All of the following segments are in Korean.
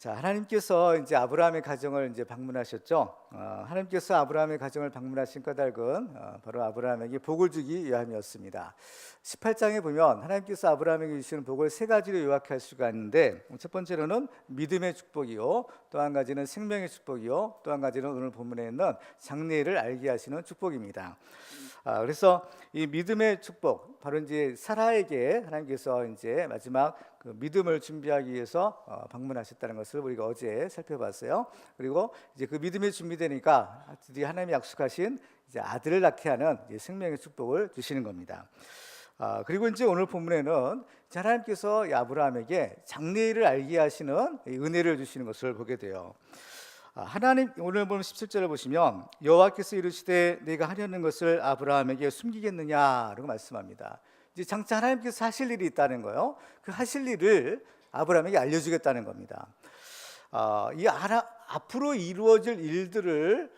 자, 하나님께서 이제 아브라함의 가정을 이제 방문하셨죠. 하나님께서 아브라함의 가정을 방문하신 까닭은 바로 아브라함에게 복을 주기 위함이었습니다. 18장에 보면 하나님께서 아브라함에게 주시는 복을 세 가지로 요약할 수가 있는데, 첫 번째로는 믿음의 축복이요, 또 한 가지는 생명의 축복이요, 또 한 가지는 오늘 본문에 있는 장래일을 알게 하시는 축복입니다. 그래서 이 믿음의 축복, 바로 이제 사라에게 하나님께서 이제 마지막 그 믿음을 준비하기 위해서 방문하셨다는 것을 우리가 어제 살펴봤어요. 그리고 이제 그 믿음이 준비되니까 드디어 하나님이 약속하신 이제 아들을 낳게 하는 이제 생명의 축복을 주시는 겁니다. 그리고 이제 오늘 본문에는 하나님께서 이 아브라함에게 장래일을 알게 하시는 은혜를 주시는 것을 보게 돼요. 하나님, 오늘 보면 17절을 보시면 여호와께서 이르시되 내가 하려는 것을 아브라함에게 숨기겠느냐라고 말씀합니다. 이제 장차 하나님께서 하실 일이 있다는 거예요. 그 하실 일을 아브라함에게 알려주겠다는 겁니다. 앞으로 이루어질 일들을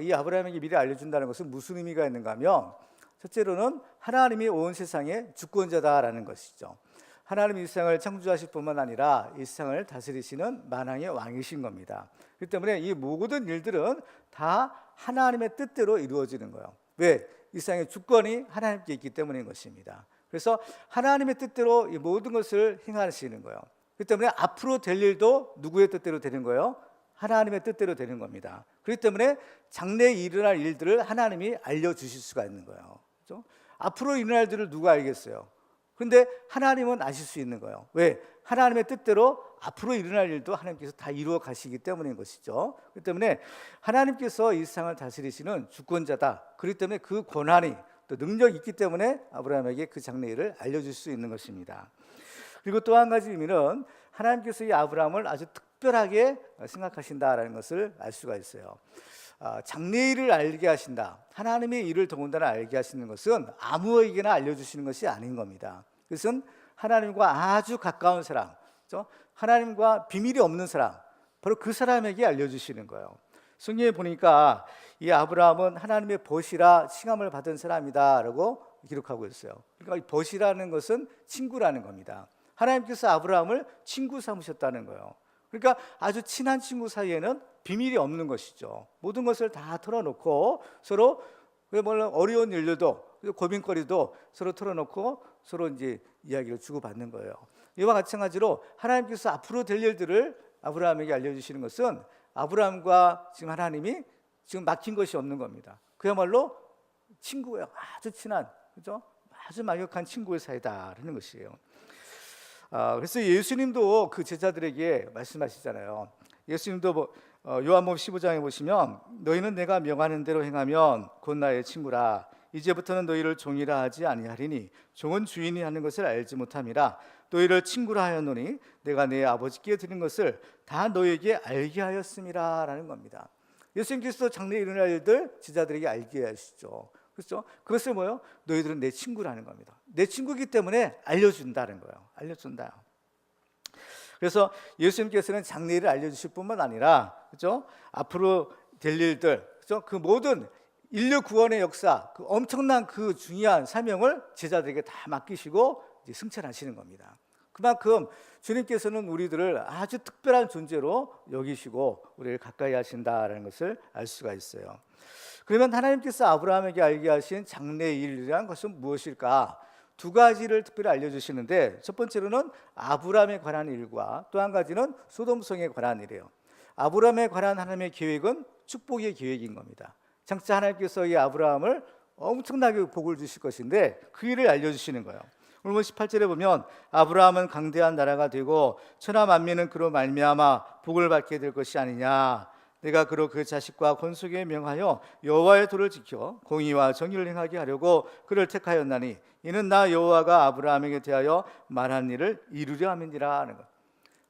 이 아브라함에게 미리 알려준다는 것은 무슨 의미가 있는가 하면, 첫째로는 하나님이 온 세상의 주권자다라는 것이죠. 하나님이 이 세상을 창조하실 뿐만 아니라 이 세상을 다스리시는 만왕의 왕이신 겁니다. 그렇기 때문에 이 모든 일들은 다 하나님의 뜻대로 이루어지는 거예요. 왜? 이 세상의 주권이 하나님께 있기 때문인 것입니다. 그래서 하나님의 뜻대로 이 모든 것을 행하시는 거예요. 그렇기 때문에 앞으로 될 일도 누구의 뜻대로 되는 거예요? 하나님의 뜻대로 되는 겁니다. 그렇기 때문에 장래에 일어날 일들을 하나님이 알려주실 수가 있는 거예요. 그렇죠? 앞으로 일어날 일들을 누가 알겠어요? 그런데 하나님은 아실 수 있는 거예요. 왜? 하나님의 뜻대로 앞으로 일어날 일도 하나님께서 다 이루어 가시기 때문인 것이죠. 그렇기 때문에 하나님께서 이 세상을 다스리시는 주권자다. 그렇기 때문에 그 권한이 또 능력이 있기 때문에 아브라함에게 그 장래일을 알려줄 수 있는 것입니다. 그리고 또 한 가지 의미는 하나님께서 이 아브라함을 아주 특별하게 생각하신다라는 것을 알 수가 있어요. 장래일을 알게 하신다. 하나님의 일을 더군다나 알게 하시는 것은 아무에게나 알려주시는 것이 아닌 겁니다. 그것은 하나님과 아주 가까운 사람, 그렇죠? 하나님과 비밀이 없는 사람, 바로 그 사람에게 알려주시는 거예요. 성경에 보니까 이 아브라함은 하나님의 벗이라 칭함을 받은 사람이다라고 기록하고 있어요. 그러니까 이 벗이라는 것은 친구라는 겁니다. 하나님께서 아브라함을 친구 삼으셨다는 거예요. 그러니까 아주 친한 친구 사이에는 비밀이 없는 것이죠. 모든 것을 다 털어놓고 서로 어려운 일들도 고민거리도 서로 털어놓고 서로 이제 이야기를 주고받는 거예요. 이와 마찬가지로 하나님께서 앞으로 될 일들을 아브라함에게 알려주시는 것은 아브라함과 지금 하나님이 지금 막힌 것이 없는 겁니다. 그야말로 친구예요. 아주 친한, 그죠? 아주 막역한 친구의 사이다라는 것이에요. 그래서 예수님도 그 제자들에게 말씀하시잖아요. 예수님도 요한복음 15장에 보시면 너희는 내가 명하는 대로 행하면 곧 나의 친구라. 이제부터는 너희를 종이라 하지 아니하리니 종은 주인이 하는 것을 알지 못함이라. 너희를 친구라 하였노니 내가 내 아버지께 드린 것을 다 너희에게 알게 하였음이라 라는 겁니다. 예수님께서 장래에 일어날 일들 제자들에게 알게 하시죠. 그렇죠? 그것을 뭐요? 너희들은 내 친구라는 겁니다. 내 친구이기 때문에 알려준다는 거예요. 알려준다. 그래서 예수님께서는 장래일을 알려주실 뿐만 아니라, 그렇죠? 앞으로 될 일들, 그렇죠? 그 모든 인류 구원의 역사, 그 엄청난 그 중요한 사명을 제자들에게 다 맡기시고 이제 승천하시는 겁니다. 그만큼 주님께서는 우리들을 아주 특별한 존재로 여기시고 우리를 가까이 하신다라는 것을 알 수가 있어요. 그러면 하나님께서 아브라함에게 알게 하신 장래일이란 것은 무엇일까? 두 가지를 특별히 알려주시는데, 첫 번째로는 아브라함에 관한 일과 또 한 가지는 소돔성에 관한 일이에요. 아브라함에 관한 하나님의 계획은 축복의 계획인 겁니다. 장차 하나님께서 이 아브라함을 엄청나게 복을 주실 것인데 그 일을 알려주시는 거예요. 오늘 18절에 보면 아브라함은 강대한 나라가 되고 천하 만민은 그로 말미암아 복을 받게 될 것이 아니냐. 내가 그로 그 자식과 권속에 명하여 여호와의 도를 지켜 공의와 정의를 행하게 하려고 그를 택하였나니 이는 나 여호와가 아브라함에게 대하여 말한 일을 이루려 함이니라 하는 것.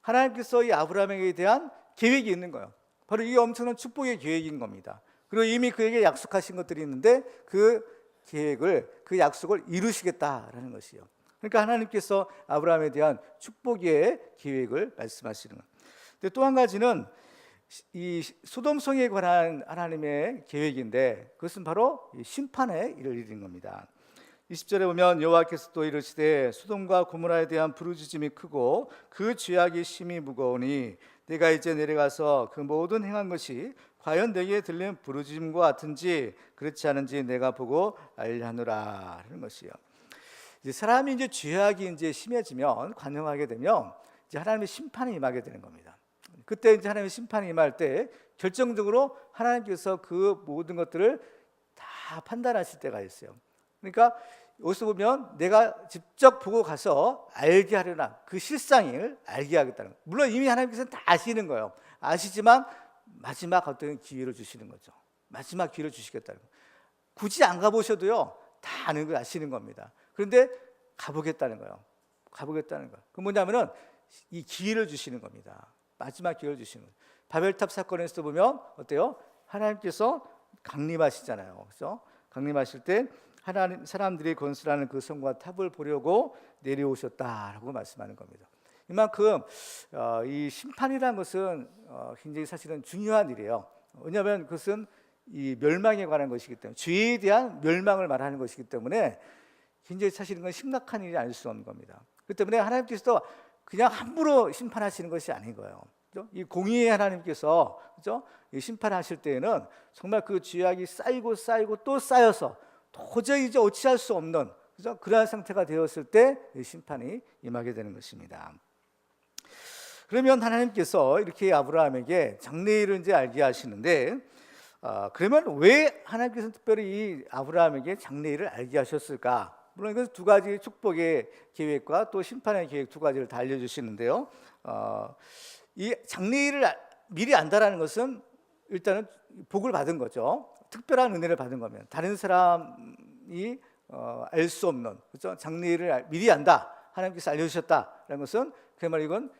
하나님께서 이 아브라함에게 대한 계획이 있는 거예요. 바로 이 엄청난 축복의 계획인 겁니다. 그리고 이미 그에게 약속하신 것들이 있는데 그 계획을, 그 약속을 이루시겠다라는 것이요. 그러니까 하나님께서 아브라함에 대한 축복의 계획을 말씀하시는 거예요. 근데 또 한 가지는 이 소돔성에 관한 하나님의 계획인데 그것은 바로 심판에 이를 일인 겁니다. 20절에 보면 여호와께서 또 이르시되 소돔과 고모라에 대한 부르짖음이 크고 그 죄악이 심히 무거우니 내가 이제 내려가서 그 모든 행한 것이 과연 내게 들리는 부르짖음과 같은지 그렇지 않은지 내가 보고 알려하노라 하는 것이요. 이제 사람이 이제 죄악이 이제 심해지면 관영하게 되면 이제 하나님의 심판이 임하게 되는 겁니다. 그때 이제 하나님의 심판이 임할 때 결정적으로 하나님께서 그 모든 것들을 다 판단하실 때가 있어요. 그러니까 여기서 보면 내가 직접 보고 가서 알게 하려나 그 실상을 알게 하겠다는 거예요. 물론 이미 하나님께서는 다 아시는 거예요. 아시지만 마지막 어떤 기회를 주시는 거죠. 마지막 기회를 주시겠다는 거예요. 굳이 안 가보셔도요 다 아는 거 아시는 겁니다. 그런데 가보겠다는 거예요. 가보겠다는 거예요. 그 뭐냐면은 이 기회를 주시는 겁니다. 마지막 기회를 주시는 거예요. 바벨탑 사건에서 보면 어때요? 하나님께서 강림하시잖아요. 그렇죠? 강림하실 때 하나님 사람들이 건설하는 그 성과 탑을 보려고 내려오셨다라고 말씀하는 겁니다. 이만큼 이 심판이라는 것은 굉장히 사실은 중요한 일이에요. 왜냐하면 그것은 이 멸망에 관한 것이기 때문에 죄에 대한 멸망을 말하는 것이기 때문에 굉장히 사실은 건 심각한 일이 아닐 수 없는 겁니다. 그렇기 때문에 하나님께서 그냥 함부로 심판하시는 것이 아닌 거예요. 그렇죠? 이 공의의 하나님께서 그렇죠? 이 심판하실 때에는 정말 그 죄악이 쌓이고 쌓이고 또 쌓여서 도저히 이제 어찌할 수 없는 그렇죠? 그러한 상태가 되었을 때 심판이 임하게 되는 것입니다. 그러면 하나님께서 이렇게 아브라함에게 장래일을 이제 알게 하시는데 그러면 왜 하나님께서 특별히 이 아브라함에게 장래일을 알게 하셨을까? 물론 이것은 두 가지 축복의 계획과 또 심판의 계획 두 가지를 다 알려주시는데요. 이 장래일을 미리 안다라는 것은 일단은 복을 받은 거죠. 특별한 은혜를 받은 거면 다른 사람이 알 수 없는 그렇죠? 장래일을 미리 안다. 하나님께서 알려주셨다라는 것은 그 말 이건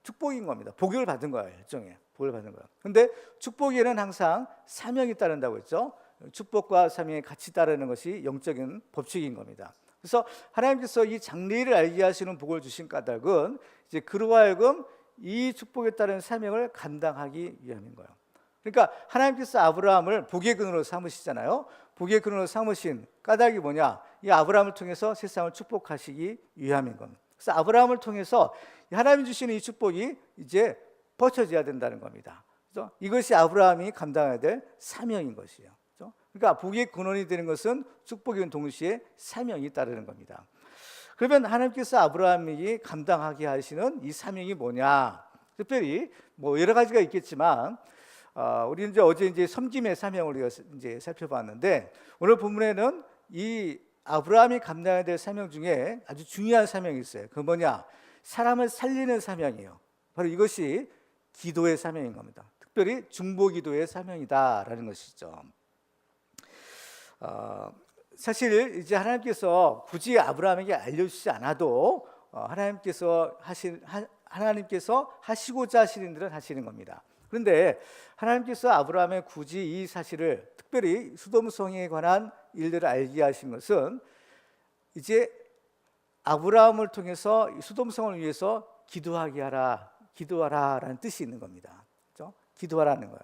축복인 겁니다. 복을 받은 거예요. 일종의 복을 받은 거예요. 그런데 축복에는 항상 사명이 따른다고 했죠. 축복과 사명이 같이 따르는 것이 영적인 법칙인 겁니다. 그래서 하나님께서 이 장래일을 알게 하시는 복을 주신 까닭은 이제 그로 하여금 이 축복에 따른 사명을 감당하기 위함인 거예요. 그러니까 하나님께서 아브라함을 복의 근원으로 삼으시잖아요. 복의 근원으로 삼으신 까닭이 뭐냐? 이 아브라함을 통해서 세상을 축복하시기 위함인 겁니다. 그래서 아브라함을 통해서 하나님 주시는 이 축복이 이제 퍼쳐져야 된다는 겁니다. 그래서 이것이 아브라함이 감당해야 될 사명인 것이에요. 그래서 그러니까 복의 근원이 되는 것은 축복인 동시에 사명이 따르는 겁니다. 그러면 하나님께서 아브라함에게 감당하게 하시는 이 사명이 뭐냐? 특별히 뭐 여러 가지가 있겠지만 우리 이제 어제 이제 섬김의 사명을 이제 살펴봤는데 오늘 본문에는 이 아브라함이 감당해야 될 사명 중에 아주 중요한 사명이 있어요. 그 뭐냐? 사람을 살리는 사명이에요. 바로 이것이 기도의 사명인 겁니다. 특별히 중보기도의 사명이다라는 것이죠. 사실 이제 하나님께서 굳이 아브라함에게 알려주지 않아도 하나님께서 하시고자 하시는 일은 하시는 겁니다. 그런데 하나님께서 아브라함의 굳이 이 사실을 특별히 소돔성에 관한 일들을 알게 하신 것은 이제 아브라함을 통해서 소돔성을 위해서 기도하게 하라, 기도하라라는 뜻이 있는 겁니다. 그렇죠? 기도하라는 거예요.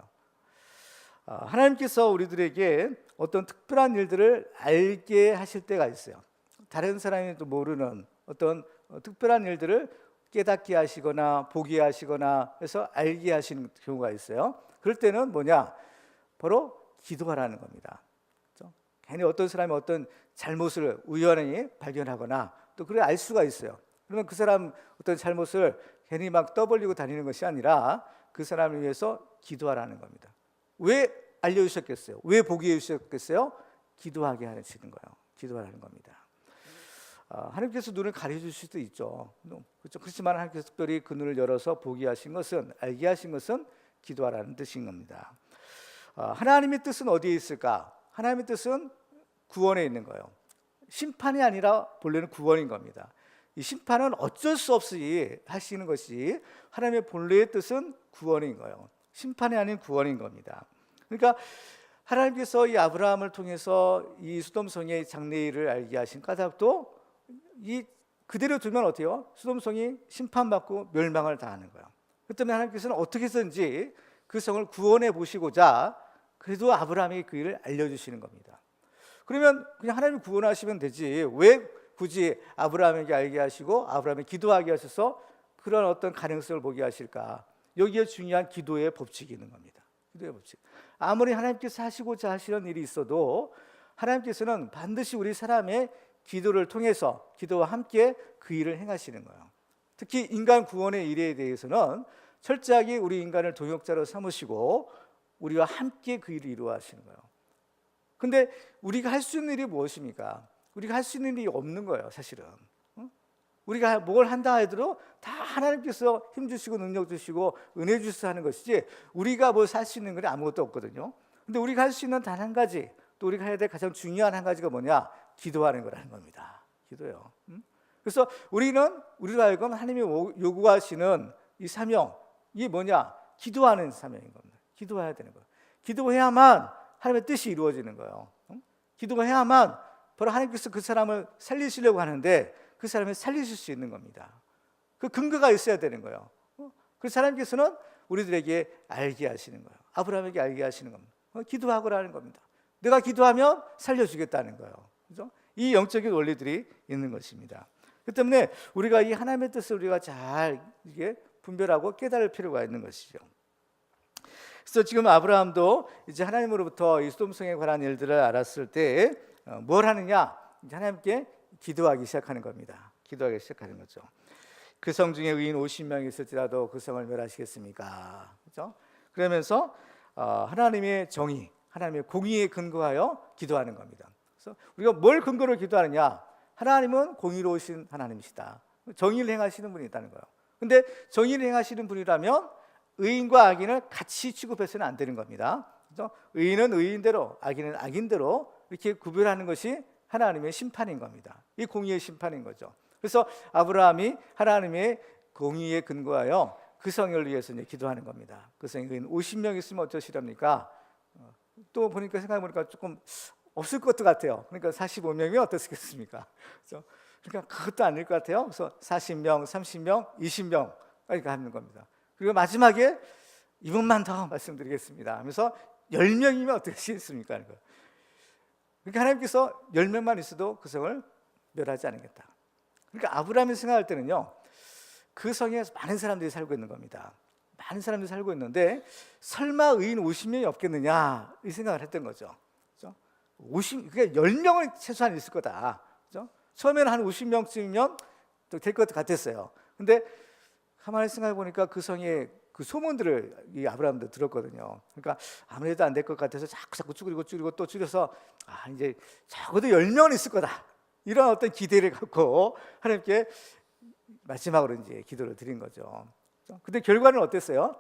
하나님께서 우리들에게 어떤 특별한 일들을 알게 하실 때가 있어요. 다른 사람이 또 모르는 어떤 특별한 일들을 깨닫게 하시거나 보게 하시거나 해서 알게 하시는 경우가 있어요. 그럴 때는 뭐냐? 바로 기도하라는 겁니다. 그렇죠? 괜히 어떤 사람이 어떤 잘못을 우연히 발견하거나 또 그래 알 수가 있어요. 그러면 그 사람 어떤 잘못을 괜히 막 떠벌리고 다니는 것이 아니라 그 사람을 위해서 기도하라는 겁니다. 왜 알려주셨겠어요? 왜 보게 해주셨겠어요? 기도하게 하시는 거예요. 기도하라는 겁니다. 하나님께서 눈을 가려주실 수도 있죠. 그렇죠? 그렇지만 하나님께서 특별히 그 눈을 열어서 보게 하신 것은 알게 하신 것은 기도하라는 뜻인 겁니다. 하나님의 뜻은 어디에 있을까? 하나님의 뜻은 구원에 있는 거예요. 심판이 아니라 본래는 구원인 겁니다. 이 심판은 어쩔 수 없이 하시는 것이 하나님의 본래의 뜻은 구원인 거예요. 심판이 아닌 구원인 겁니다. 그러니까 하나님께서 이 아브라함을 통해서 이 소돔성의 장래일을 알게 하신 까닭도 이 그대로 두면 어때요? 소돔성이 심판받고 멸망을 당하는 거예요. 그 때문에 하나님께서는 어떻게 해서든지 그 성을 구원해 보시고자 그래도 아브라함에게 그 일을 알려주시는 겁니다. 그러면 그냥 하나님이 구원하시면 되지 왜 굳이 아브라함에게 알게 하시고 아브라함이 기도하게 하셔서 그런 어떤 가능성을 보게 하실까? 여기에 중요한 기도의 법칙이 있는 겁니다. 기도의 법칙. 아무리 하나님께서 하시고자 하시는 일이 있어도 하나님께서는 반드시 우리 사람의 기도를 통해서 기도와 함께 그 일을 행하시는 거예요. 특히 인간 구원의 일에 대해서는 철저하게 우리 인간을 동역자로 삼으시고 우리와 함께 그 일을 이루어 하시는 거예요. 근데 우리가 할 수 있는 일이 무엇입니까? 우리가 할 수 있는 일이 없는 거예요, 사실은. 우리가 뭘 한다 해도 다 하나님께서 힘 주시고 능력 주시고 은혜 주셔서 하는 것이지 우리가 뭘 살 수 있는 건 아무것도 없거든요. 근데 우리가 할 수 있는 단 한 가지, 또 우리가 해야 될 가장 중요한 한 가지가 뭐냐? 기도하는 거라는 겁니다. 기도요. 그래서 우리는 우리로 하여금 하나님이 요구하시는 이 사명, 이게 뭐냐? 기도하는 사명인 겁니다. 기도해야 되는 거예요. 기도해야만 하나님의 뜻이 이루어지는 거예요. 기도해야만 바로 하나님께서 그 사람을 살리시려고 하는데 그 사람을 살리실 수 있는 겁니다. 그 근거가 있어야 되는 거예요. 그래서 하나님께서는 우리들에게 알게 하시는 거예요. 아브라함에게 알게 하시는 겁니다. 기도하고라는 겁니다. 내가 기도하면 살려주겠다는 거예요. 그죠? 이 영적인 원리들이 있는 것입니다. 그 때문에 우리가 이 하나님의 뜻을 우리가 잘 이게 분별하고 깨달을 필요가 있는 것이죠. 그래서 지금 아브라함도 이제 하나님으로부터 이 소돔성에 관한 일들을 알았을 때 뭘 하느냐? 이제 하나님께 기도하기 시작하는 겁니다. 기도하기 시작하는 거죠. 그 성 중에 의인 50명이 있을지라도 그 성을 멸하시겠습니까? 그렇죠? 그러면서 하나님의 정의, 하나님의 공의에 근거하여 기도하는 겁니다. 그래서 우리가 뭘 근거로 기도하느냐? 하나님은 공의로우신 하나님이시다. 정의를 행하시는 분이 있다는 거예요. 근데 정의를 행하시는 분이라면 의인과 악인을 같이 취급해서는 안 되는 겁니다. 그렇죠? 의인은 의인대로, 악인은 악인대로 이렇게 구별하는 것이 하나님의 심판인 겁니다. 이 공의의 심판인 거죠. 그래서 아브라함이 하나님의 공의에 근거하여 그 성을 위해서 이제 기도하는 겁니다. 그 성에 의인 50명 있으면 어떠시렵니까? 또 보니까 생각해보니까 조금 없을 것도 같아요. 그러니까 45명이 어떻겠습니까? 그렇죠? 그러니까 그것도 아닐 것 같아요. 그래서 40명, 30명, 20명까지 하는 겁니다. 그리고 마지막에 이분만 더 말씀드리겠습니다 하면서 10명이면 어떻겠습니까? 그러니까 하나님께서 10명만 있어도 그 성을 멸하지 않겠다. 그러니까 아브라함이 생각할 때는요, 그 성에 많은 사람들이 살고 있는 겁니다. 많은 사람들이 살고 있는데 설마 의인 50명이 없겠느냐 이 생각을 했던 거죠. 그렇죠? 그러니까 10명은 최소한 있을 거다. 그렇죠? 처음에는 한 50명쯤이면 될 것 같았어요. 근데 가만히 생각해 보니까 그 성에 그 소문들을 이 아브라함도 들었거든요. 그러니까 아무래도 안 될 것 같아서 자꾸 줄이고 또 줄여서 이제 적어도 10명은 있을 거다. 이런 어떤 기대를 갖고 하나님께 마지막으로 이제 기도를 드린 거죠. 근데 결과는 어땠어요?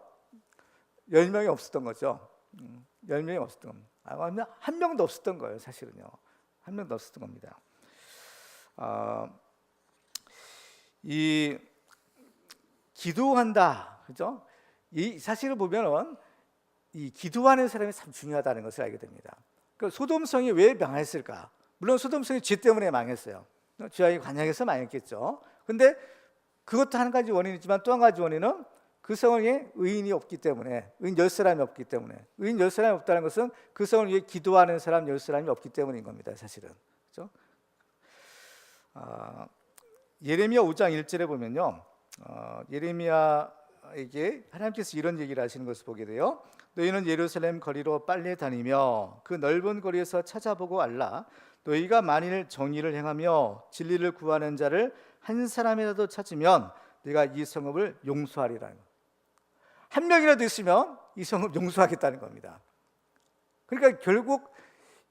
10명이 없었던 거죠. 10명이 없었던 겁니다. 한 명도 없었던 거예요, 사실은요. 한 명도 없었던 겁니다. 이 기도한다, 그죠? 이 사실을 보면은 이 기도하는 사람이 참 중요하다는 것을 알게 됩니다. 그러니까 소돔성이 왜 망했을까? 물론 소돔성이 죄 때문에 망했어요. 죄악이 관영해서 망했겠죠. 근데 그것도 한 가지 원인이지만 또 한 가지 원인은 그 성에 의인이 없기 때문에, 의인 10사람이 없기 때문에, 의인 10사람이 없다는 것은 그 성을 위해 기도하는 사람 10사람이 없기 때문인 겁니다, 사실은. 그렇죠? 예레미야 5장 1절에 보면요, 예레미야에게 하나님께서 이런 얘기를 하시는 것을 보게 돼요. 너희는 예루살렘 거리로 빨리 다니며 그 넓은 거리에서 찾아보고 알라. 너희가 만일 정의를 행하며 진리를 구하는 자를 한 사람이라도 찾으면 네가 이 성읍을 용서하리라는 거예요. 한 명이라도 있으면 이 성읍 용서하겠다는 겁니다. 그러니까 결국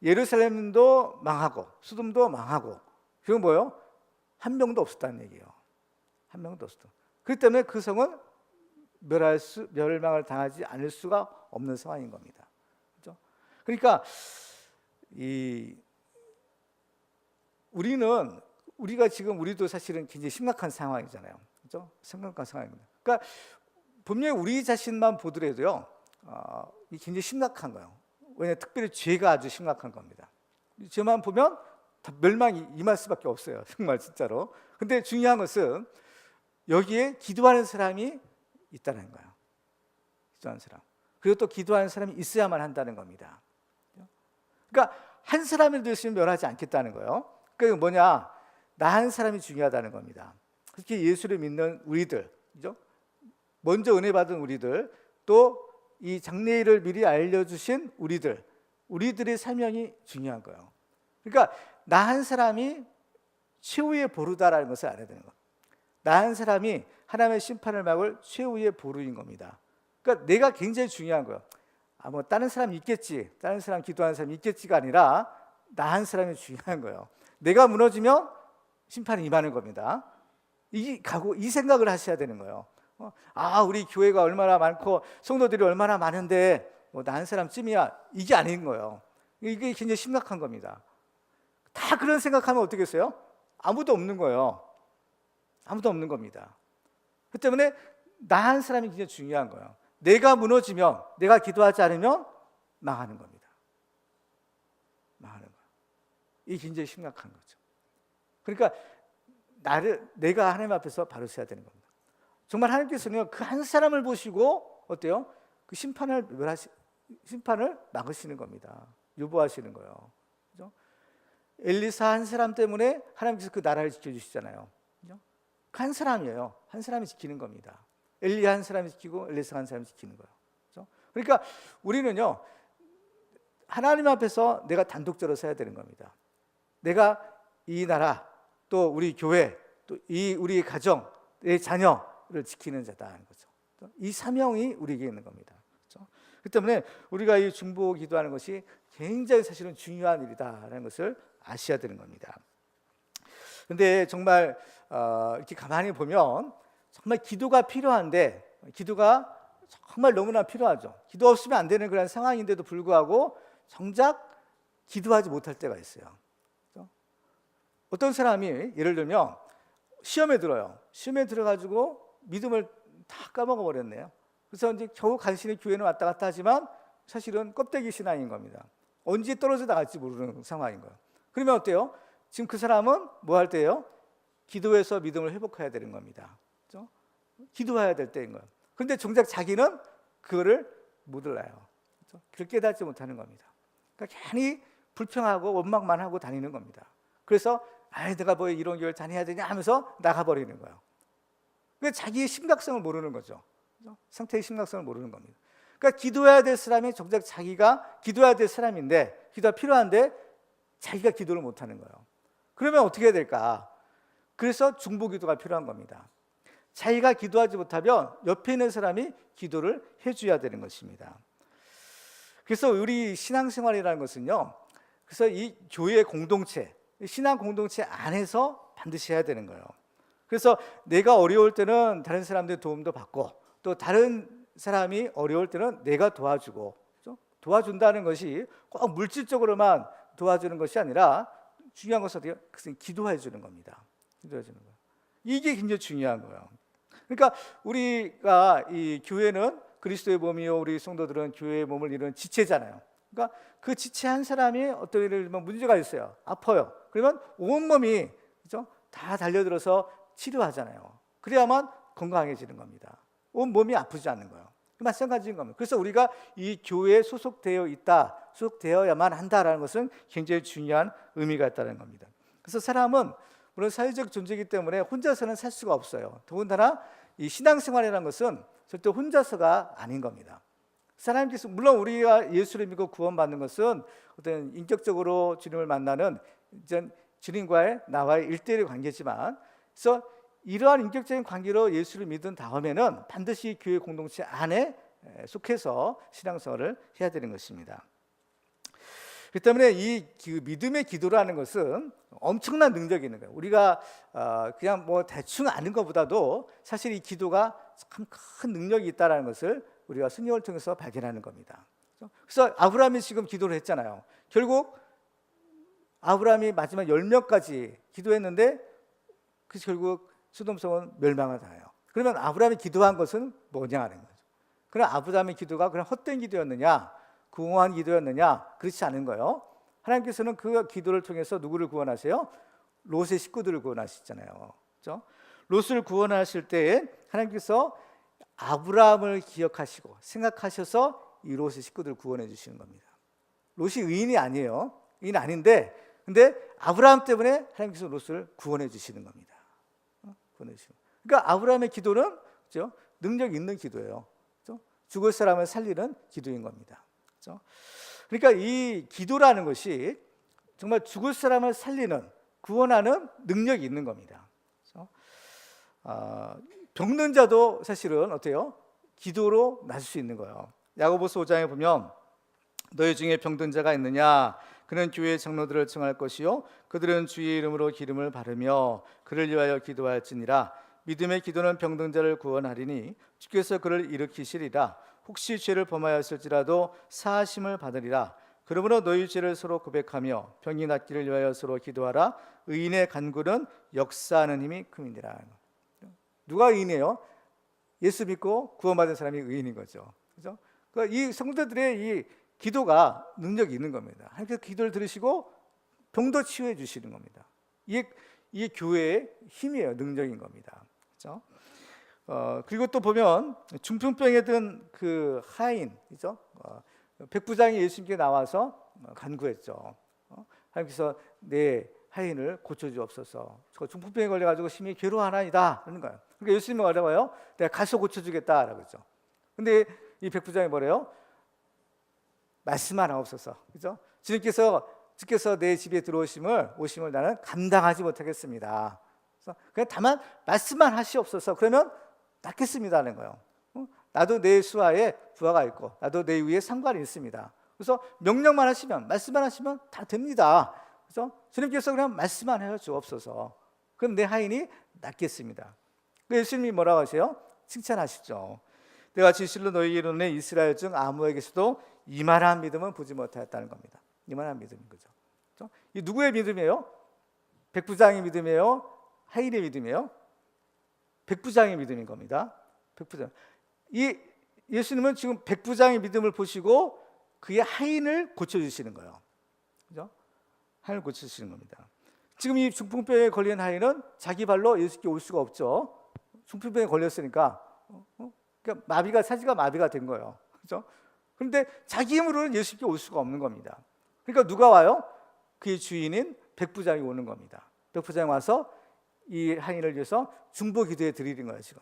예루살렘도 망하고 소돔도 망하고, 그건 뭐예요? 한 명도 없었다는 얘기예요. 한 명도 없었다. 그렇기 때문에 그 성은 멸망을 당하지 않을 수가 없는 상황인 겁니다. 그렇죠? 그러니까 우리가 지금 우리도 사실은 굉장히 심각한 상황이잖아요. 그렇죠? 심각한 상황입니다. 그러니까 분명히 우리 자신만 보더라도요, 굉장히 심각한 거예요. 왜냐하면 특별히 죄가 아주 심각한 겁니다. 죄만 보면 다 멸망이 임할 수밖에 없어요. 정말 진짜로. 근데 중요한 것은 여기에 기도하는 사람이 있다는 거예요. 기도하는 사람. 그리고 또 기도하는 사람이 있어야만 한다는 겁니다. 그러니까 한 사람이라도 있으면 멸하지 않겠다는 거예요. 그러니까 뭐냐? 나 한 사람이 중요하다는 겁니다. 특히 예수를 믿는 우리들, 그죠? 먼저 은혜 받은 우리들, 또 이 장래일을 미리 알려주신 우리들의 사명이 중요한 거예요. 그러니까 나 한 사람이 최후의 보루다라는 것을 알아야 되는 거예요. 나 한 사람이 하나님의 심판을 막을 최후의 보루인 겁니다. 그러니까 내가 굉장히 중요한 거예요. 뭐 다른 사람이 있겠지, 다른 사람 기도하는 사람이 있겠지가 아니라 나 한 사람이 중요한 거예요. 내가 무너지면 심판이 임하는 겁니다. 이 생각을 하셔야 되는 거예요. 우리 교회가 얼마나 많고 성도들이 얼마나 많은데 나 한 사람쯤이야, 이게 아닌 거예요. 이게 굉장히 심각한 겁니다. 다 그런 생각하면 어떻겠어요? 아무도 없는 거예요. 아무도 없는 겁니다. 그 때문에 나 한 사람이 굉장히 중요한 거예요. 내가 무너지면, 내가 기도하지 않으면 망하는 겁니다. 망하는 거예요. 이게 굉장히 심각한 거죠. 그러니까 내가 하나님 앞에서 바로 서야 되는 겁니다. 정말 하나님께서는 그 한 사람을 보시고 어때요? 그 심판을 막으시는 겁니다. 유보하시는 거예요. 그죠? 엘리사 한 사람 때문에 하나님께서 그 나라를 지켜주시잖아요. 그죠? 한 사람이에요. 한 사람이 지키는 겁니다. 엘리야 한 사람이 지키고 엘리사 한 사람이 지키는 거예요. 그죠? 그러니까 우리는요, 하나님 앞에서 내가 단독적으로 서야 되는 겁니다. 내가 이 나라, 또 우리 교회, 또 우리 가정, 내 자녀를 지키는 자다는 거죠. 이 사명이 우리에게 있는 겁니다. 그렇죠? 그 때문에 우리가 이 중보 기도하는 것이 굉장히 사실은 중요한 일이다라는 것을 아셔야 되는 겁니다. 근데 정말 이렇게 가만히 보면 정말 기도가 필요한데, 기도가 정말 너무나 필요하죠. 기도 없으면 안 되는 그런 상황인데도 불구하고 정작 기도하지 못할 때가 있어요. 그렇죠? 어떤 사람이 예를 들면 시험에 들어요. 시험에 들어가지고 믿음을 다 까먹어 버렸네요. 그래서 이제 겨우 간신히 교회는 왔다 갔다 하지만 사실은 껍데기 신앙인 겁니다. 언제 떨어져 나갈지 모르는 상황인 거예요. 그러면 어때요? 지금 그 사람은 뭐 할 때예요? 기도해서 믿음을 회복해야 되는 겁니다. 그렇죠? 기도해야 될 때인 거예요. 그런데 정작 자기는 그거를 못 알아요. 그렇죠? 그걸 깨닫지 못하는 겁니다. 그러니까 괜히 불평하고 원망만 하고 다니는 겁니다. 그래서 내가 뭐 이런 교회를 다녀야 되냐 하면서 나가버리는 거예요. 그러니까 자기의 심각성을 모르는 거죠. 그렇죠? 상태의 심각성을 모르는 겁니다. 그러니까 기도해야 될 사람이 정작 자기가 기도해야 될 사람인데, 기도가 필요한데 자기가 기도를 못하는 거예요. 그러면 어떻게 해야 될까? 그래서 중보 기도가 필요한 겁니다. 자기가 기도하지 못하면 옆에 있는 사람이 기도를 해줘야 되는 것입니다. 그래서 우리 신앙생활이라는 것은요, 그래서 이 교회 공동체, 신앙 공동체 안에서 반드시 해야 되는 거예요. 그래서 내가 어려울 때는 다른 사람들의 도움도 받고, 또 다른 사람이 어려울 때는 내가 도와주고, 그렇죠? 도와준다는 것이 꼭 물질적으로만 도와주는 것이 아니라 중요한 것은 어때요? 그것은 기도해 주는 겁니다. 기도해 주는 거예요. 이게 굉장히 중요한 거예요. 그러니까 우리가 이 교회는 그리스도의 몸이요, 우리 성도들은 교회의 몸을 이루는 지체잖아요. 그러니까 그 지체 한 사람이 어떤 예를 들면 문제가 있어요. 아파요. 그러면 온몸이, 그렇죠? 다 달려들어서 치료하잖아요. 그래야만 건강해지는 겁니다. 온몸이 아프지 않는 거예요. 마찬가지인 겁니다. 그래서 우리가 이 교회에 소속되어 있다, 소속되어야만 한다라는 것은 굉장히 중요한 의미가 있다는 겁니다. 그래서 사람은 물론 사회적 존재이기 때문에 혼자서는 살 수가 없어요. 더군다나 이 신앙생활이라는 것은 절대 혼자서가 아닌 겁니다. 하나님께서, 물론 우리가 예수를 믿고 구원받는 것은 어떤 인격적으로 주님을 만나는 주님과의 나와의 1:1 관계지만, 그래서 이러한 인격적인 관계로 예수를 믿은 다음에는 반드시 교회 공동체 안에 속해서 신앙생활을 해야 되는 것입니다. 그렇기 때문에 이 믿음의 기도라는 것은 엄청난 능력이 있는 거예요. 우리가 그냥 뭐 대충 아는 것보다도 사실 이 기도가 참 큰 능력이 있다는 것을 우리가 성경을 통해서 발견하는 겁니다. 그래서 아브라함이 지금 기도를 했잖아요. 결국 아브라함이 마지막 10명까지 기도했는데 결국 소돔성은 멸망을 당해요. 그러면 아브라함이 기도한 것은 뭐냐 하는 거죠. 그럼 아브라함의 기도가 그냥 헛된 기도였느냐, 궁호한 기도였느냐? 그렇지 않은 거예요. 하나님께서는 그 기도를 통해서 누구를 구원하세요? 롯의 식구들을 구원하시잖아요. 그렇죠? 롯을 구원하실 때에 하나님께서 아브라함을 기억하시고 생각하셔서 이 롯의 식구들을 구원해 주시는 겁니다. 롯이 의인이 아니에요. 아닌데, 근데 아브라함 때문에 하나님께서 롯을 구원해 주시는 겁니다. 구원해 주시는. 그러니까 아브라함의 기도는 그렇죠? 능력 있는 기도예요. 그렇죠? 죽을 사람을 살리는 기도인 겁니다. 그렇죠? 그러니까 이 기도라는 것이 정말 죽을 사람을 살리는, 구원하는 능력이 있는 겁니다. 그렇죠? 병든 자도 사실은 어때요? 기도로 나을 수 있는 거예요. 야고보서 5장에 보면 너희 중에 병든 자가 있느냐? 그는 교회의 장로들을 청할 것이요 그들은 주의 이름으로 기름을 바르며 그를 위하여 기도할지니라. 믿음의 기도는 병든 자를 구원하리니 주께서 그를 일으키시리라. 혹시 죄를 범하였을지라도 사하심을 받으리라. 그러므로 너희 죄를 서로 고백하며 병이 낫기를 위하여 서로 기도하라. 의인의 간구는 역사하는 힘이 큼이니라. 누가 의인이에요? 예수 믿고 구원받은 사람이 의인인 거죠. 그렇죠? 그러니까 이 성도들의 이 기도가 능력이 있는 겁니다. 하나님께서 기도를 들으시고 병도 치유해 주시는 겁니다. 이게 교회의 힘이에요. 능력인 겁니다. 그렇죠? 그리고 또 보면 중풍병에 든 그 하인, 그렇죠? 백부장이 예수님께 나와서 간구했죠. 하나님께서 내 하인을 고쳐주옵소서. 저 중풍병에 걸려가지고 심히 괴로워하나이다 하는 거예요. 그러니까 예수님이 뭐라고요? 내가 가서 고쳐주겠다라고 했죠. 근데 이 백부장이 뭐래요? 말씀만 하옵소서. 그죠? 주께서 내 집에 오심을 나는 감당하지 못하겠습니다. 그래서 그냥 다만 말씀만 하시옵소서. 그러면 낫겠습니다는 거예요. 나도 내 수하에 부하가 있고 나도 내 위에 상관이 있습니다. 그래서 명령만 하시면, 말씀만 하시면 다 됩니다. 그래서 주님께서 그냥 말씀만 해 주옵소서. 그럼 내 하인이 낫겠습니다. 예수님이 뭐라고 하세요? 칭찬하시죠. 내가 진실로 너희에게 이르노니 이스라엘 중 아무에게서도 이만한 믿음은 보지 못하였다는 겁니다. 이만한 믿음인 거죠. 그렇죠? 이 누구의 믿음이에요? 백부장의 믿음이에요? 하인의 믿음이에요? 백부장의 믿음인 겁니다. 백부장. 이 예수님은 지금 백부장의 믿음을 보시고 그의 하인을 고쳐주시는 거예요. 그죠? 하인을 고쳐주시는 겁니다. 지금 이 중풍병에 걸린 하인은 자기 발로 예수께 올 수가 없죠. 중풍병에 걸렸으니까 그러니까 사지가 마비가 된 거예요. 그렇죠? 그런데 자기 힘으로는 예수께 올 수가 없는 겁니다. 그러니까 누가 와요? 그의 주인인 백부장이 오는 겁니다. 백부장이 와서 이 하인을 위해서 중보기도에 드리는 거예요. 지금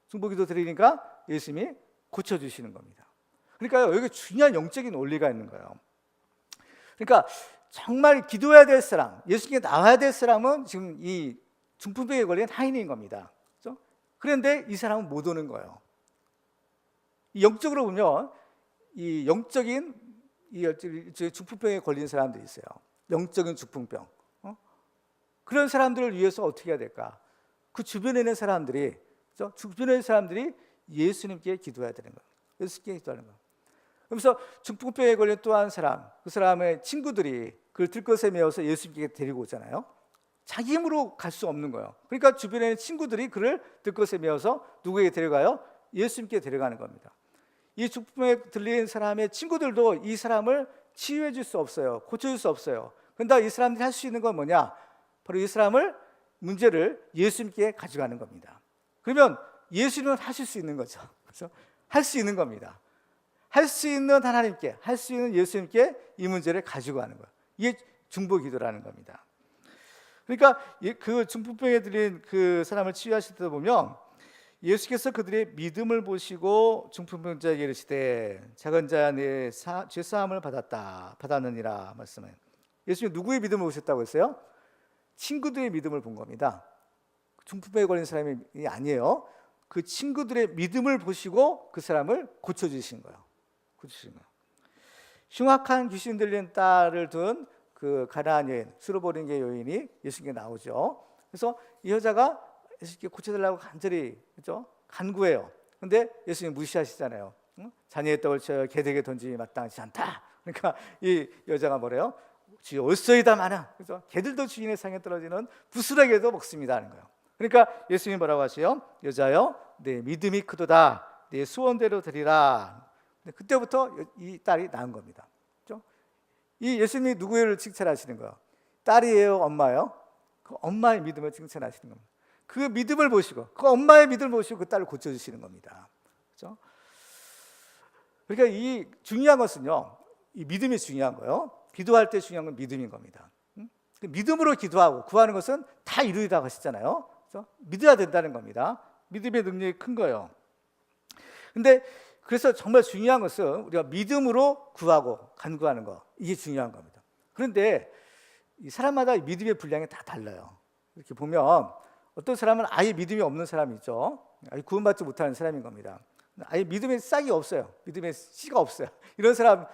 중보기도 드리니까 예수님이 고쳐주시는 겁니다. 그러니까 여기 중요한 영적인 원리가 있는 거예요. 그러니까 정말 기도해야 될 사람, 예수님께 나와야 될 사람은 지금 이 중풍병에 걸린 하인인 겁니다. 그렇죠? 그런데 이 사람은 못 오는 거예요. 영적으로 보면 이 영적인 중풍병에 걸린 사람들이 있어요. 영적인 중풍병. 그런 사람들을 위해서 어떻게 해야 될까? 그 주변에 있는 사람들이, 그렇죠? 주변에 있는 사람들이 예수님께 기도해야 되는 거예요. 예수님께 기도하는 거예요. 그래서 중풍병에 걸린 또 한 사람, 그 사람의 친구들이 그를 들것에 메어서 예수님께 데리고 오잖아요. 자기 힘으로 갈 수 없는 거예요. 그러니까 주변에 있는 친구들이 그를 들것에 메어서 누구에게 데려가요? 예수님께 데려가는 겁니다. 이 중풍에 들린 사람의 친구들도 이 사람을 치유해 줄 수 없어요. 고쳐줄 수 없어요. 그런데 이 사람들이 할 수 있는 건 뭐냐? 바로 이 사람을, 문제를 예수님께 가져가는 겁니다. 그러면 예수님은 하실 수 있는 거죠. 그래서 할 수 있는 겁니다. 할 수 있는 하나님께, 할 수 있는 예수님께 이 문제를 가지고 가는 거예요. 이게 중보기도라는 겁니다. 그러니까 그 중풍병에 들린 그 사람을 치유하실 때 보면 예수께서 그들의 믿음을 보시고 중풍병자에게 이르시되 작은 자야 내 죄사함을 받았느니라 말씀해요. 예수님 누구의 믿음을 보셨다고 했어요? 친구들의 믿음을 본 겁니다. 중풍병에 걸린 사람이 아니에요. 그 친구들의 믿음을 보시고 그 사람을 고쳐주신 거예요. 고쳐주신 거예요. 흉악한 귀신 들린 딸을 둔 그 가나안 여인, 수로보링의 여인이 예수님께 나오죠. 그래서 이 여자가 예수님께 고쳐달라고 간절히, 그렇죠? 간구해요. 그런데 예수님 무시하시잖아요. 자녀의 떡을 쳐요 개들에게 던지기 마땅하지 않다. 그러니까 이 여자가 뭐래요? 주여 올소이다마는, 그렇죠? 개들도 주인의 상에 떨어지는 부스러기도 먹습니다 하는 거예요. 그러니까 예수님이 뭐라고 하세요? 여자여 내 믿음이 크도다. 내 소원대로 드리라. 그때부터 이 딸이 낳은 겁니다. 그렇죠? 이 예수님이 누구를 칭찬하시는 거예요? 딸이에요, 엄마예요? 그 엄마의 믿음을 칭찬하시는 겁니다. 그 믿음을 보시고, 그 엄마의 믿음을 보시고 그 딸을 고쳐주시는 겁니다. 그렇죠? 그러니까 이 중요한 것은요, 이 믿음이 중요한 거예요. 기도할 때 중요한 건 믿음인 겁니다. 그 믿음으로 기도하고 구하는 것은 다 이루리라고 하시잖아요. 그래서 믿어야 된다는 겁니다. 믿음의 능력이 큰 거예요. 근데 그래서 정말 중요한 것은 우리가 믿음으로 구하고 간구하는 거, 이게 중요한 겁니다. 그런데 이 사람마다 믿음의 분량이 다 달라요. 이렇게 보면 어떤 사람은 아예 믿음이 없는 사람이 있죠. 아예 구원받지 못하는 사람인 겁니다. 아예 믿음의 싹이 없어요. 믿음의 씨가 없어요. 이런 사람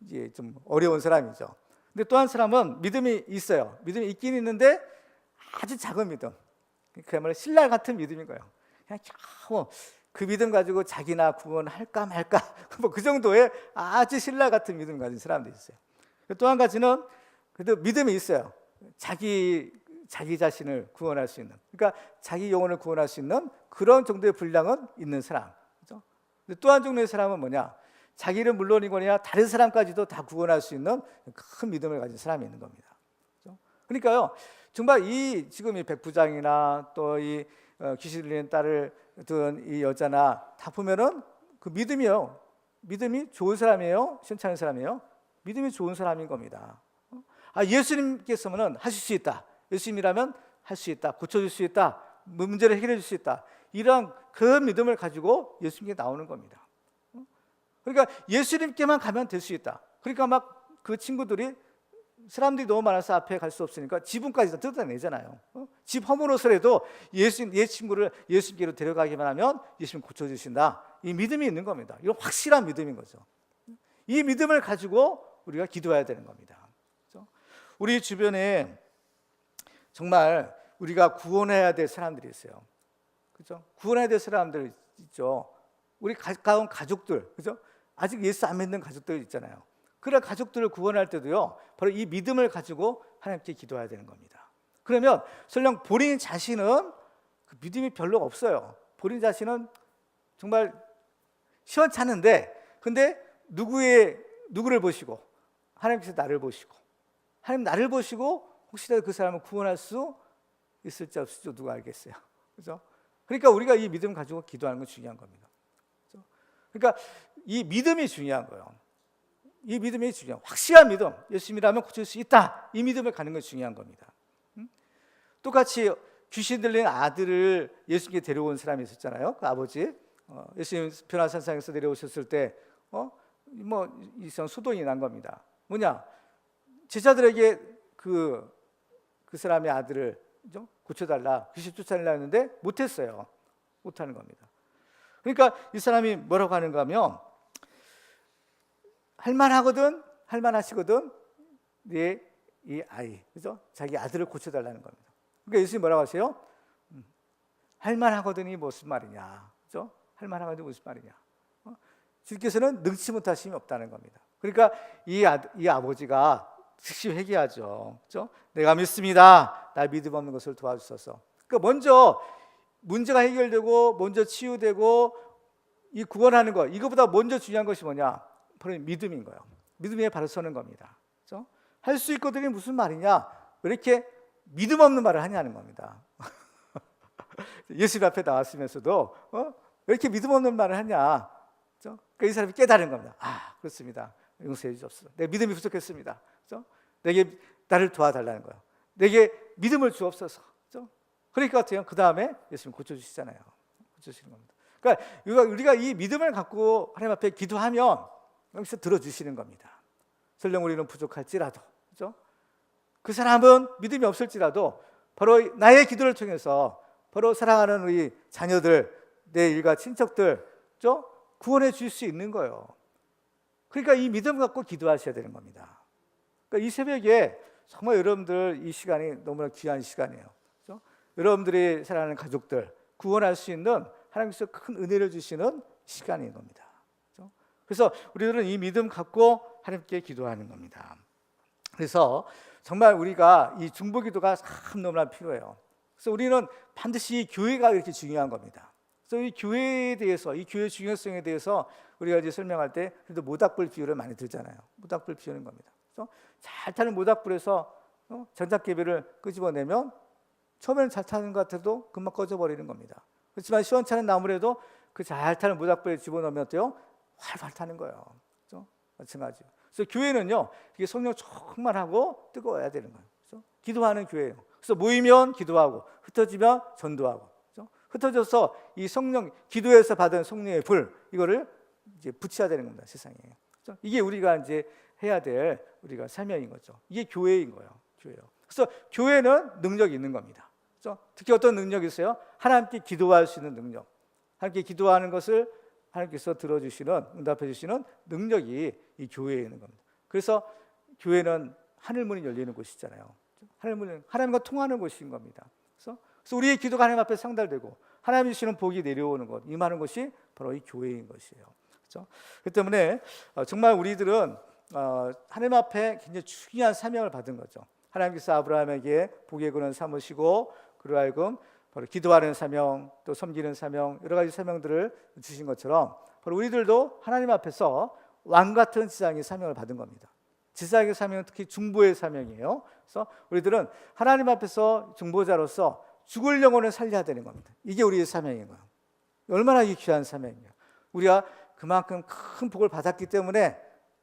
이제 좀 어려운 사람이죠. 근데 또 한 사람은 믿음이 있어요. 믿음이 있긴 있는데 아주 작은 믿음. 그야말로 신랄 같은 믿음인 거예요. 그냥 겨우 그 믿음 가지고 자기나 구원할까 말까 뭐 그 정도의 아주 신랄 같은 믿음 가진 사람도 있어요. 또 한 가지는 그래도 믿음이 있어요. 자기 자신을 구원할 수 있는, 그러니까 자기 영혼을 구원할 수 있는 그런 정도의 분량은 있는 사람. 그렇죠? 또 한 종류의 사람은 뭐냐? 자기를 물론이거나 다른 사람까지도 다 구원할 수 있는 큰 믿음을 가진 사람이 있는 겁니다. 그렇죠? 그러니까요, 정말 이 지금 이 백부장이나 또 이 귀신 들리는 딸을 둔 이 여자나 다 보면은 그 믿음이요, 믿음이 좋은 사람이에요, 시원찮은 사람이에요? 믿음이 좋은 사람인 겁니다. 예수님께서는 하실 수 있다. 예수님이라면 할 수 있다. 고쳐줄 수 있다. 문제를 해결해 줄 수 있다. 이런 그 믿음을 가지고 예수님께 나오는 겁니다. 그러니까 예수님께만 가면 될 수 있다. 그러니까 막 그 친구들이 사람들이 너무 많아서 앞에 갈 수 없으니까 지붕까지 다 뜯어내잖아요. 집 허물어서라도 얘 친구를 예수님께로 데려가기만 하면 예수님 고쳐주신다. 이 믿음이 있는 겁니다. 이건 확실한 믿음인 거죠. 이 믿음을 가지고 우리가 기도해야 되는 겁니다. 그렇죠? 우리 주변에 정말 우리가 구원해야 될 사람들이 있어요. 그렇죠? 구원해야 될 사람들 있죠. 우리 가까운 가족들, 그렇죠? 아직 예수 안 믿는 가족들 있잖아요. 그런 가족들을 구원할 때도요, 바로 이 믿음을 가지고 하나님께 기도해야 되는 겁니다. 그러면 설령 본인 자신은 그 믿음이 별로 없어요. 본인 자신은 정말 시원찮은데, 근데 누구를 보시고, 하나님께서 나를 보시고, 하나님 나를 보시고 혹시라도 그 사람을 구원할 수 있을지 없을지 누가 알겠어요. 그렇죠? 그러니까 우리가 이 믿음 가지고 기도하는 건 중요한 겁니다. 그렇죠? 그러니까 이 믿음이 중요한 거예요. 이 믿음이 중요한, 확실한 믿음, 예수님이라면 고칠 수 있다, 이 믿음을 가는 건 중요한 겁니다. 똑같이 귀신 들린 아들을 예수님께 데려온 사람이 있었잖아요. 그 아버지, 예수님 변화산상에서 내려오셨을 때 이상 소동이 난 겁니다. 뭐냐? 제자들에게 그 사람의 아들을 고쳐달라, 귀신 쫓아내려 했는데 못했어요. 못하는 겁니다. 그러니까 이 사람이 뭐라고 하는가 하면, 할만하시거든 이 아이, 그죠? 자기 아들을 고쳐달라는 겁니다. 그러니까 예수님 뭐라고 하세요? 할만하거든이 무슨 말이냐, 그죠? 할만하거든이 무슨 말이냐? 주께서는 능치 못하심이 없다는 겁니다. 그러니까 이 아버지가 즉시 회개하죠. 그렇죠? 내가 믿습니다. 나 믿음 없는 것을 도와주소서. 그러니까 먼저 문제가 해결되고 먼저 치유되고 이 구원하는 것, 이거보다 먼저 중요한 것이 뭐냐? 바로 믿음인 거예요. 믿음에 바로 서는 겁니다. 그렇죠? 할 수 있거든이 무슨 말이냐? 왜 이렇게 믿음 없는 말을 하냐는 겁니다. 예수님 앞에 나왔으면서도 왜 이렇게 믿음 없는 말을 하냐? 그렇죠? 그러니까 이 사람이 깨달은 겁니다. 그렇습니다. 용서해 주옵소서. 내 믿음이 부족했습니다. 그렇죠? 내게 나를 도와달라는 거예요. 내게 믿음을 주옵소서. 그렇죠? 그러니까 그 다음에 예수님 고쳐주시잖아요. 고쳐주시는 겁니다. 그러니까 우리가 이 믿음을 갖고 하나님 앞에 기도하면 여기서 들어주시는 겁니다. 설령 우리는 부족할지라도, 그렇죠? 그 사람은 믿음이 없을지라도 바로 나의 기도를 통해서 바로 사랑하는 우리 자녀들, 내 일가 친척들, 그렇죠? 구원해 줄 수 있는 거예요. 그러니까 이 믿음 갖고 기도하셔야 되는 겁니다. 그러니까 이 새벽에 정말 여러분들 이 시간이 너무나 귀한 시간이에요. 그렇죠? 여러분들이 사랑하는 가족들 구원할 수 있는 하나님께서 큰 은혜를 주시는 시간인 겁니다. 그렇죠? 그래서 우리들은 이 믿음 갖고 하나님께 기도하는 겁니다. 그래서 정말 우리가 이 중보기도가 참 너무나 필요해요. 그래서 우리는 반드시 교회가 이렇게 중요한 겁니다. 그래서 이 교회에 대해서, 이 교회의 중요성에 대해서 우리가 이제 설명할 때 그래도 모닥불 비유를 많이 들잖아요. 모닥불 비유는 겁니다. 그래서 잘 타는 모닥불에서 전자깨비를 끄집어내면 처음에는 잘 타는 것 같아도 금방 꺼져버리는 겁니다. 그렇지만 시원찮은 나무라도 그 잘 타는 모닥불에 집어넣으면 어때요? 활활 타는 거예요. 그렇죠? 마찬가지요. 그래서 교회는요, 이게 성령 충만하고 뜨거워야 되는 거예요. 그렇죠? 기도하는 교회예요. 그래서 모이면 기도하고 흩어지면 전도하고. 그렇죠? 흩어져서 이 성령 기도에서 받은 성령의 불 이거를 이제 붙여야 되는 겁니다. 세상에. 그렇죠? 이게 우리가 이제 해야 될 우리가 사명인 거죠. 이게 교회인 거예요. 교회요. 그래서 교회는 능력이 있는 겁니다. 그렇죠? 특히 어떤 능력이 있어요? 하나님께 기도할 수 있는 능력. 하나님께 기도하는 것을 하나님께서 들어주시는, 응답해 주시는 능력이 이 교회에 있는 겁니다. 그래서 교회는 하늘문이 열리는 곳이잖아요. 하늘문은 하나님과 통하는 곳인 겁니다. 그래서 우리의 기도가 하나님 앞에 상달되고 하나님 주시는 복이 내려오는 것, 임하는 것이 바로 이 교회인 것이에요. 그렇죠? 그렇기 때문에 정말 우리들은 하나님 앞에 굉장히 중요한 사명을 받은 거죠. 하나님께서 아브라함에게 복의 근원 삼으시고 그로 하여금 바로 기도하는 사명, 또 섬기는 사명, 여러 가지 사명들을 주신 것처럼 바로 우리들도 하나님 앞에서 왕 같은 지상의 사명을 받은 겁니다. 지상의 사명은 특히 중보의 사명이에요. 그래서 우리들은 하나님 앞에서 중보자로서 죽을 영혼을 살려야 되는 겁니다. 이게 우리의 사명인 거예요. 얼마나 귀한 사명이에요. 우리가 그만큼 큰 복을 받았기 때문에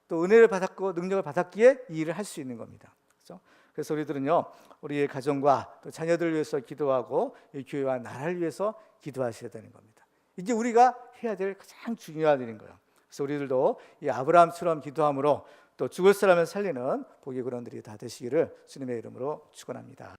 또 은혜를 받았고 능력을 받았기에 이 일을 할 수 있는 겁니다. 그렇죠? 그래서 우리들은요, 우리의 가정과 또 자녀들을 위해서 기도하고 이 교회와 나라를 위해서 기도하셔야 되는 겁니다. 이게 우리가 해야 될 가장 중요한 일인 거예요. 그래서 우리들도 이 아브라함처럼 기도함으로 또 죽을 사람을 살리는 복의 근원들이 다 되시기를 주님의 이름으로 축원합니다.